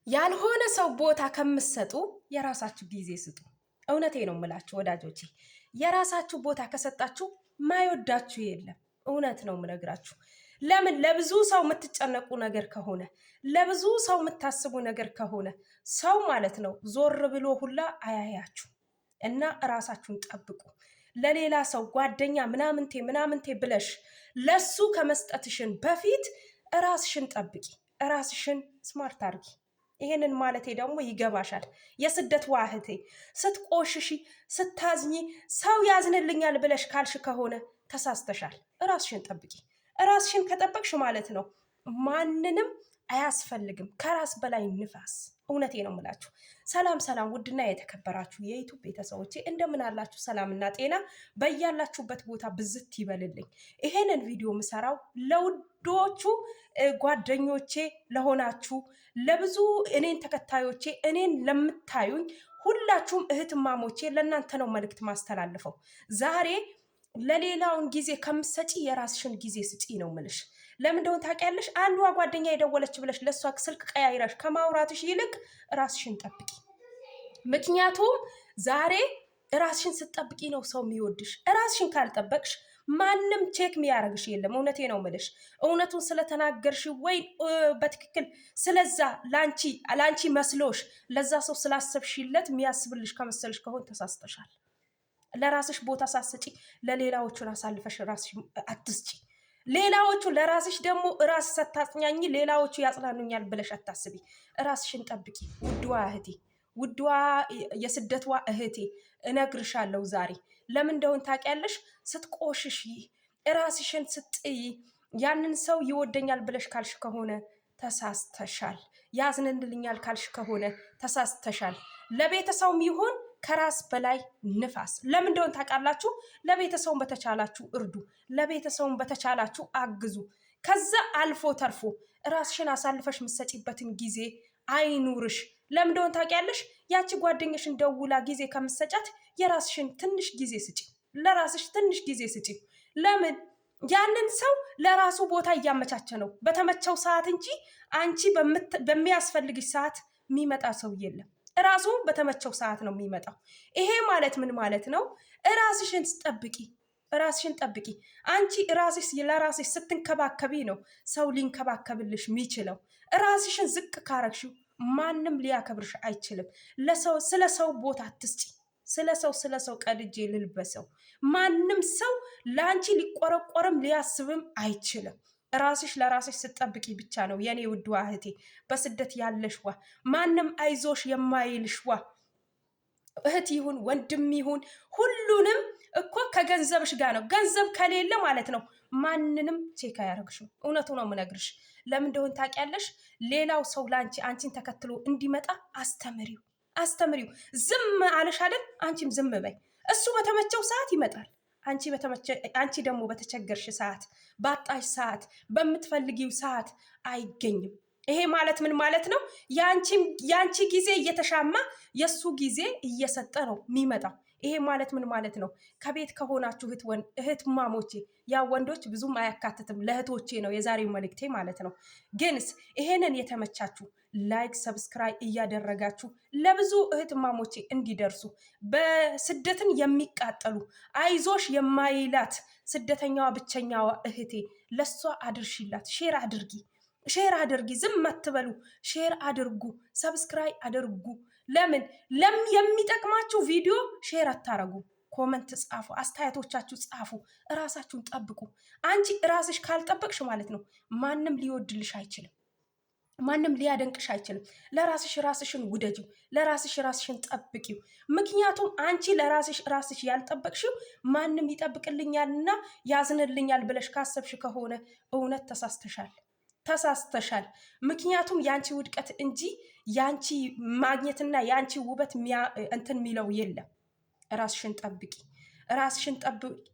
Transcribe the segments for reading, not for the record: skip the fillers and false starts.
ያልሆነ ሰው ቦታ ከምትሰጡ የራሳችሁ ጊዜ ስጡ። እውነቴ ነው የምላችሁ ወዳጆቼ፣ የራሳችሁ ቦታ ከሰጣችሁ ማይወዳችሁ የለም። እውነት ነው የምነግራችሁ። ለምን ለብዙ ሰው የምትጨነቁ ነገር ከሆነ ለብዙ ሰው የምታስቡ ነገር ከሆነ ሰው ማለት ነው ዞር ብሎ ሁላ አያያችሁ እና እራሳችሁን ጠብቁ። ለሌላ ሰው ጓደኛ ምናምንቴ ብለሽ ለሱ ከመስጠትሽን በፊት እራስሽን ጠብቂ፣ እራስሽን ስማርት አርጊ። ይሄንን ማለቴ ደግሞ ይገባሻል። የስደት ዋህቴ ስትቆሽሺ ስታዝኚ ሰው ያዝንልኛል ብለሽ ካልሽ ከሆነ ተሳስተሻል። እራስሽን ጠብቂ። እራስሽን ከጠበቅሽ ማለት ነው ማንንም አያስፈልግም። ከራስ በላይ ንፋስ። እውነቴ ነው የምላችሁ። ሰላም ሰላም፣ ውድና የተከበራችሁ የዩቱብ ቤተሰቦቼ እንደምን አላችሁ? ሰላምና ጤና በያላችሁበት ቦታ ብዝት ይበልልኝ። ይሄንን ቪዲዮ ምሰራው ለውዶቹ ጓደኞቼ ለሆናችሁ፣ ለብዙ እኔን ተከታዮቼ፣ እኔን ለምታዩኝ ሁላችሁም እህትማሞቼ ለእናንተ ነው መልእክት ማስተላልፈው። ዛሬ ለሌላውን ጊዜ ከምሰጪ የራስሽን ጊዜ ስጪ ነው ምልሽ። ለምን እንደሆነ ታውቂያለሽ? አንዷ ጓደኛ የደወለች ብለሽ ለሷ ስልክ ቀያይረሽ ከማውራትሽ ይልቅ ራስሽን ጠብቂ። ምክንያቱም ዛሬ ራስሽን ስትጠብቂ ነው ሰው የሚወድሽ። ራስሽን ካልጠበቅሽ ማንም ቼክ የሚያደርግሽ የለም። እውነቴ ነው ምልሽ። እውነቱን ስለተናገርሽ ወይ በትክክል ስለዛ ላንቺ መስሎሽ ለዛ ሰው ስላሰብሽለት የሚያስብልሽ ከመሰልሽ ከሆን ተሳስተሻል። ለራስሽ ቦታ ሳትሰጪ ለሌላዎቹን አሳልፈሽ ራስሽ አትስጪ። ሌላዎቹ ለራስሽ ደግሞ ራስ ሰታጽኛኝ ሌላዎቹ ያጽናኑኛል ብለሽ አታስቢ። ራስሽን ጠብቂ ውድዋ እህቴ፣ ውድዋ የስደትዋ እህቴ። እነግርሻለሁ ዛሬ ለምን እንደሆነ ታውቂያለሽ? ስትቆሽሽ ራስሽን ስትጥይ ያንን ሰው ይወደኛል ብለሽ ካልሽ ከሆነ ተሳስተሻል። ያዝንልኛል ካልሽ ከሆነ ተሳስተሻል። ለቤተሰውም ይሁን ከራስ በላይ ንፋስ። ለምን እንደሆነ ታውቃላችሁ? ለቤተሰቡን በተቻላችሁ እርዱ፣ ለቤተሰቡን በተቻላችሁ አግዙ። ከዛ አልፎ ተርፎ ራስሽን አሳልፈሽ የምትሰጪበትን ጊዜ አይኑርሽ። ለምን እንደሆነ ታውቂያለሽ? ያቺ ጓደኛሽን ደውላ ጊዜ ከምትሰጫት የራስሽን ትንሽ ጊዜ ስጪ፣ ለራስሽ ትንሽ ጊዜ ስጪ። ለምን ያንን ሰው ለራሱ ቦታ እያመቻቸ ነው በተመቸው ሰዓት እንጂ አንቺ በሚያስፈልግሽ ሰዓት የሚመጣ ሰው የለም። ራሱ በተመቸው ሰዓት ነው የሚመጣው። ይሄ ማለት ምን ማለት ነው? ራስሽን ጠብቂ፣ ራስሽን ጠብቂ። አንቺ ራስሽ ለራስሽ ስትንከባከቢ ነው ሰው ሊንከባከብልሽ የሚችለው። ራስሽን ዝቅ ካረግሽው ማንም ሊያከብርሽ አይችልም። ስለ ሰው ቦታ አትስጪ። ስለ ሰው ቀድጄ ልልበሰው። ማንም ሰው ለአንቺ ሊቆረቆርም ሊያስብም አይችልም። ራስሽ ለራስሽ ስትጠብቂ ብቻ ነው የኔ ውድዋ እህቴ፣ በስደት ያለሽዋ ማንም አይዞሽ የማይልሽዋ እህት ይሁን ወንድም ይሁን ሁሉንም እኮ ከገንዘብሽ ጋር ነው። ገንዘብ ከሌለ ማለት ነው ማንንም ቼክ አያደርግሽም። እውነቱ ነው የምነግርሽ። ለምን እንደሆነ ታውቂያለሽ? ሌላው ሰው ላንቺ አንቺን ተከትሎ እንዲመጣ አስተምሪው። ዝም አለሽ አይደል? አንቺም ዝም በይ። እሱ በተመቸው ሰዓት ይመጣል። አንቺ ደግሞ በተቸገርሽ ሰዓት፣ ባጣሽ ሰዓት፣ በምትፈልጊው ሰዓት አይገኝም። ይሄ ማለት ምን ማለት ነው? ያንቺ ጊዜ እየተሻማ የሱ ጊዜ እየሰጠ ነው የሚመጣው። ይሄ ማለት ምን ማለት ነው? ከቤት ከሆናችሁ እህት ማሞቼ፣ ያ ወንዶች ብዙም አያካትትም፣ ለእህቶቼ ነው የዛሬው መልእክቴ ማለት ነው። ግንስ ይሄንን የተመቻችሁ ላይክ ሰብስክራይብ እያደረጋችሁ ለብዙ እህት ማሞቼ እንዲደርሱ በስደትን የሚቃጠሉ አይዞሽ የማይላት ስደተኛዋ ብቸኛዋ እህቴ ለሷ አድርሽላት። ሼር አድርጊ። ዝም አትበሉ። ሼር አድርጉ፣ ሰብስክራይብ አድርጉ። ለምን የሚጠቅማችሁ ቪዲዮ ሼር አታረጉ? ኮመንት ጻፉ፣ አስተያየቶቻችሁ ጻፉ። እራሳችሁን ጠብቁ። አንቺ እራስሽ ካልጠበቅሽ ማለት ነው ማንም ሊወድልሽ አይችልም፣ ማንም ሊያደንቅሽ አይችልም። ራስሽን ውደጂው፣ ራስሽን ጠብቂው። ምክንያቱም አንቺ ራስሽ ያልጠበቅሽው ማንም ይጠብቅልኛልና ያዝንልኛል ብለሽ ካሰብሽ ከሆነ እውነት ተሳስተሻል። ምክንያቱም ያንቺ ውድቀት እንጂ ያንቺ ማግኘትና ያንቺ ውበት እንትን የሚለው የለም። ራስሽን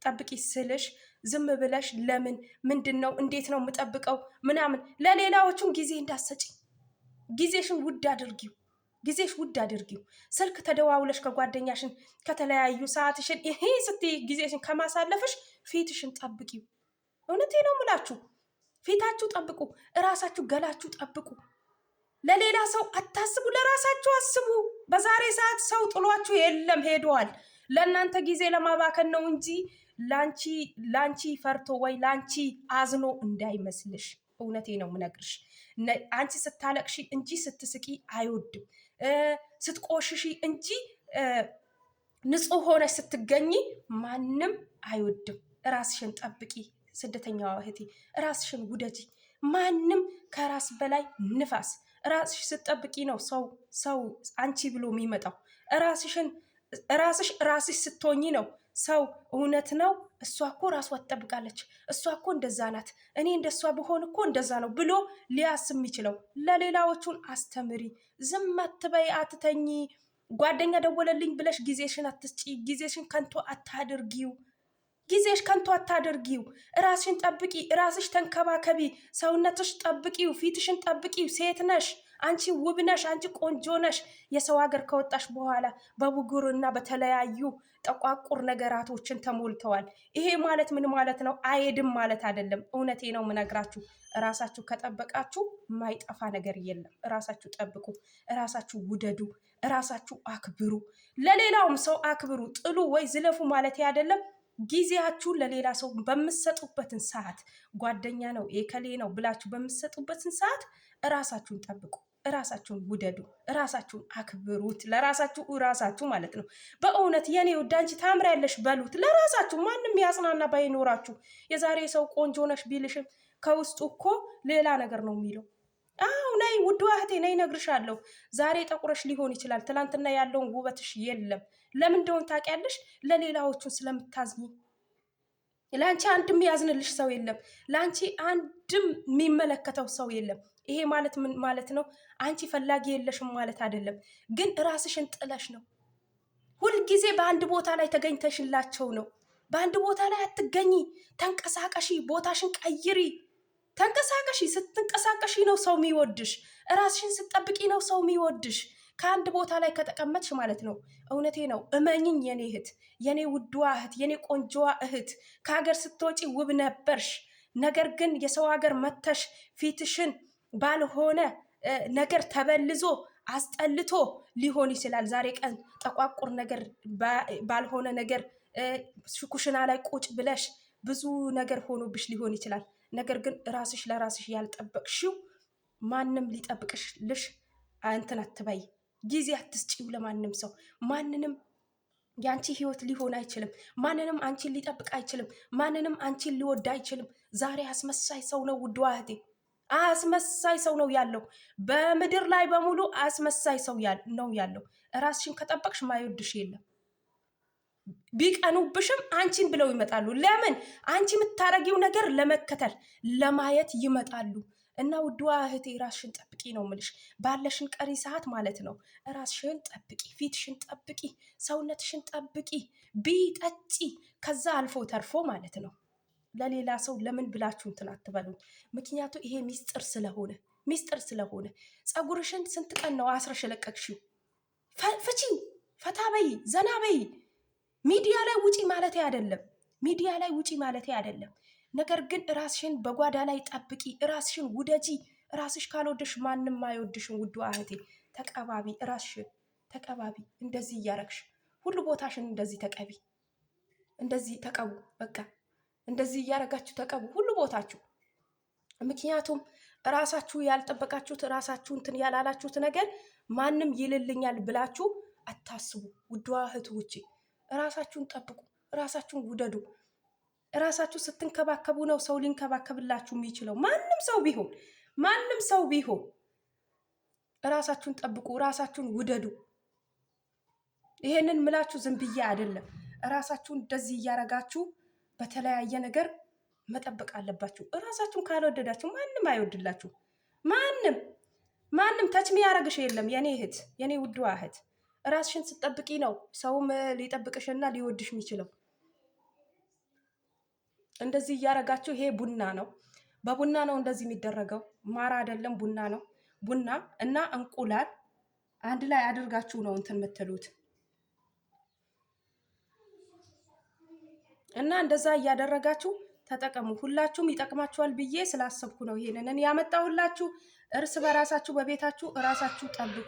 ጠብቂ ስልሽ ዝም ብለሽ ለምን ምንድነው እንዴት ነው የምጠብቀው ምናምን ለሌላዎቹም ጊዜ እንዳሰጪ። ጊዜሽን ውድ አድርጊው። ስልክ ተደዋውለሽ ከጓደኛሽን ከተለያዩ ሰዓትሽን ይሄ ስትይ ጊዜሽን ከማሳለፍሽ ፊትሽን ጠብቂው። እውነቴ ነው የምላችሁ። ፊታችሁ ጠብቁ፣ እራሳችሁ ገላችሁ ጠብቁ። ለሌላ ሰው አታስቡ፣ ለራሳችሁ አስቡ። በዛሬ ሰዓት ሰው ጥሏችሁ የለም ሄደዋል። ለእናንተ ጊዜ ለማባከን ነው እንጂ ላንቺ ፈርቶ ወይ ላንቺ አዝኖ እንዳይመስልሽ። እውነቴ ነው ምነግርሽ። አንቺ ስታለቅሺ እንጂ ስትስቂ አይወድም። ስትቆሽሺ እንጂ ንጹህ ሆነሽ ስትገኝ ማንም አይወድም። ራስሽን ጠብቂ ስደተኛዋ እህቴ፣ ራስሽን ውደጂ። ማንም ከራስ በላይ ንፋስ። ራስሽ ስትጠብቂ ነው ሰው አንቺ ብሎ የሚመጣው። ራስሽ ስትሆኚ ነው ሰው እውነት ነው እሷ እኮ ራሷ ትጠብቃለች፣ እሷ እኮ እንደዛ ናት፣ እኔ እንደሷ ብሆን እኮ እንደዛ ነው ብሎ ሊያስብ የሚችለው። ለሌላዎቹን አስተምሪ። ዝም አትበይ፣ አትተኚ። ጓደኛ ደወለልኝ ብለሽ ጊዜሽን አትስጪ። ጊዜሽን ከንቶ አታድርጊው። ጊዜሽ ከንቱ አታደርጊው። ራስሽን ጠብቂ፣ ራስሽ ተንከባከቢ፣ ሰውነትሽ ጠብቂው፣ ፊትሽን ጠብቂው። ሴት ነሽ አንቺ፣ ውብ ነሽ አንቺ፣ ቆንጆ ነሽ። የሰው ሀገር ከወጣሽ በኋላ በብጉርና በተለያዩ ጠቋቁር ነገራቶችን ተሞልተዋል። ይሄ ማለት ምን ማለት ነው? አይሄድም ማለት አይደለም። እውነቴ ነው ምነግራችሁ። ራሳችሁ ከጠበቃችሁ የማይጠፋ ነገር የለም። ራሳችሁ ጠብቁ፣ ራሳችሁ ውደዱ፣ ራሳችሁ አክብሩ። ለሌላውም ሰው አክብሩ። ጥሉ ወይ ዝለፉ ማለት አይደለም። ጊዜያችሁን ለሌላ ሰው በምትሰጡበትን ሰዓት ጓደኛ ነው ኤከሌ ነው ብላችሁ በምትሰጡበትን ሰዓት እራሳችሁን ጠብቁ፣ እራሳችሁን ውደዱ፣ እራሳችሁን አክብሩት። ለራሳችሁ ማለት ነው። በእውነት የኔ ውድ አንቺ ታምሪያለሽ በሉት ለራሳችሁ። ማንም ያጽናና ባይኖራችሁ። የዛሬ ሰው ቆንጆ ነሽ ቢልሽም ከውስጡ እኮ ሌላ ነገር ነው የሚለው። አው ነይ ውድ እህቴ ነይ፣ እነግርሻለሁ። ዛሬ ጠቁረሽ ሊሆን ይችላል፣ ትናንትና ያለውን ውበትሽ የለም። ለምን እንደሆነ ታውቂያለሽ? ለሌላዎቹን ስለምታዝኝ። ለአንቺ አንድም ያዝንልሽ ሰው የለም፣ ለአንቺ አንድም የሚመለከተው ሰው የለም። ይሄ ማለት ምን ማለት ነው? አንቺ ፈላጊ የለሽም ማለት አይደለም፣ ግን ራስሽን ጥለሽ ነው። ሁልጊዜ በአንድ ቦታ ላይ ተገኝተሽላቸው ነው። በአንድ ቦታ ላይ አትገኝ። ተንቀሳቀሺ፣ ቦታሽን ቀይሪ። ተንቀሳቀሺ። ስትንቀሳቀሺ ነው ሰው የሚወድሽ። ራስሽን ስትጠብቂ ነው ሰው የሚወድሽ። ከአንድ ቦታ ላይ ከተቀመጥሽ ማለት ነው። እውነቴ ነው፣ እመኝኝ የኔ እህት፣ የኔ ውድዋ እህት፣ የኔ ቆንጆዋ እህት። ከሀገር ስትወጪ ውብ ነበርሽ። ነገር ግን የሰው ሀገር መተሽ ፊትሽን ባልሆነ ነገር ተበልዞ አስጠልቶ ሊሆን ይችላል። ዛሬ ቀን ጠቋቁር ነገር ባልሆነ ነገር ኩሽና ላይ ቁጭ ብለሽ ብዙ ነገር ሆኖብሽ ሊሆን ይችላል። ነገር ግን ራስሽ ለራስሽ ያልጠበቅሽው ማንም ሊጠብቅልሽ እንትን አትበይ። ጊዜ አትስጪው ለማንም ሰው። ማንንም የአንቺ ህይወት ሊሆን አይችልም። ማንንም አንቺን ሊጠብቅ አይችልም። ማንንም አንቺን ሊወድ አይችልም። ዛሬ አስመሳይ ሰው ነው ውድ እህቴ፣ አስመሳይ ሰው ነው ያለው። በምድር ላይ በሙሉ አስመሳይ ሰው ነው ያለው። ራስሽን ከጠበቅሽ ማይወድሽ የለም። ቢቀኑብሽም አንቺን ብለው ይመጣሉ። ለምን? አንቺ የምታረጊው ነገር ለመከተል ለማየት ይመጣሉ። እና ውድዋ እህቴ ራስሽን ጠብቂ ነው ምልሽ። ባለሽን ቀሪ ሰዓት ማለት ነው። ራስሽን ጠብቂ፣ ፊትሽን ጠብቂ፣ ሰውነትሽን ጠብቂ፣ ቢጠጪ። ከዛ አልፎ ተርፎ ማለት ነው ለሌላ ሰው ለምን ብላችሁ እንትን አትበሉ። ምክንያቱ ይሄ ሚስጥር ስለሆነ ፀጉርሽን ስንት ቀን ነው አስረሽ ለቀቅሽው? ፍቺ፣ ፈታ በይ፣ ዘና በይ። ሚዲያ ላይ ውጪ ማለቴ አይደለም። ነገር ግን ራስሽን በጓዳ ላይ ጠብቂ፣ ራስሽን ውደጂ። ራስሽ ካልወደሽ ማንም አይወድሽም ውድ እህቴ። ተቀባቢ፣ ራስሽን ተቀባቢ። እንደዚህ እያረግሽ ሁሉ ቦታሽን እንደዚህ ተቀቢ፣ እንደዚህ ተቀቡ። በቃ እንደዚህ እያረጋችሁ ተቀቡ ሁሉ ቦታችሁ። ምክንያቱም ራሳችሁ ያልጠበቃችሁት፣ ራሳችሁ እንትን ያላላችሁት ነገር ማንም ይልልኛል ብላችሁ አታስቡ ውድ እህቶቼ። ራሳችሁን ጠብቁ፣ ራሳችሁን ውደዱ። ራሳችሁ ስትንከባከቡ ነው ሰው ሊንከባከብላችሁ የሚችለው። ማንም ሰው ቢሆን ራሳችሁን ጠብቁ፣ ራሳችሁን ውደዱ። ይሄንን ምላችሁ ዝም ብዬ አይደለም። ራሳችሁን እንደዚህ እያረጋችሁ በተለያየ ነገር መጠበቅ አለባችሁ። ራሳችሁን ካልወደዳችሁ ማንም አይወድላችሁ። ማንም ተች የሚያረግሽ የለም የኔ እህት፣ የኔ ውድዋ እህት። ራስሽን ስትጠብቂ ነው ሰውም ሊጠብቅሽና ሊወድሽ የሚችለው። እንደዚህ እያረጋችሁ፣ ይሄ ቡና ነው፣ በቡና ነው እንደዚህ የሚደረገው። ማር አይደለም፣ ቡና ነው። ቡና እና እንቁላል አንድ ላይ አድርጋችሁ ነው እንትን የምትሉት እና እንደዛ እያደረጋችሁ ተጠቀሙ። ሁላችሁም ይጠቅማችኋል ብዬ ስላሰብኩ ነው ይሄንን ያመጣሁላችሁ። እርስ በራሳችሁ በቤታችሁ እራሳችሁ ጠብቁ።